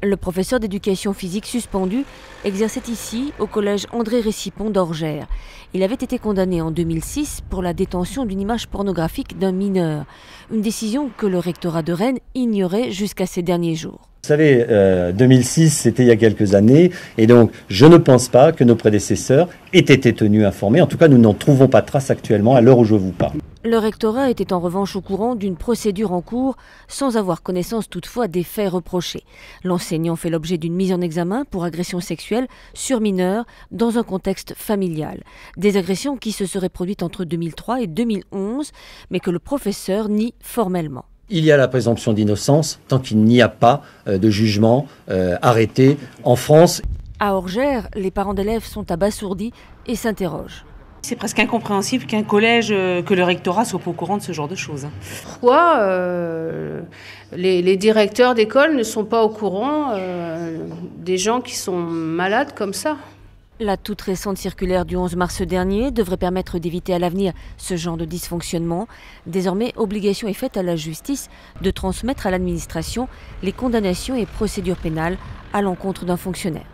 Le professeur d'éducation physique suspendu exerçait ici au collège André Récipon d'Orgères. Il avait été condamné en 2006 pour la détention d'une image pornographique d'un mineur. Une décision que le rectorat de Rennes ignorait jusqu'à ces derniers jours. Vous savez, 2006, c'était il y a quelques années, et donc je ne pense pas que nos prédécesseurs aient été tenus informés. En tout cas, nous n'en trouvons pas trace actuellement à l'heure où je vous parle. Le rectorat était en revanche au courant d'une procédure en cours, sans avoir connaissance toutefois des faits reprochés. L'enseignant fait l'objet d'une mise en examen pour agression sexuelle sur mineur dans un contexte familial. Des agressions qui se seraient produites entre 2003 et 2011, mais que le professeur nie formellement. Il y a la présomption d'innocence tant qu'il n'y a pas de jugement arrêté en France. À Orgères, les parents d'élèves sont abasourdis et s'interrogent. C'est presque incompréhensible qu'un collège, que le rectorat soit pas au courant de ce genre de choses. Pourquoi les directeurs d'école ne sont pas au courant des gens qui sont malades comme ça ? La toute récente circulaire du 11 mars dernier devrait permettre d'éviter à l'avenir ce genre de dysfonctionnement. Désormais, obligation est faite à la justice de transmettre à l'administration les condamnations et procédures pénales à l'encontre d'un fonctionnaire.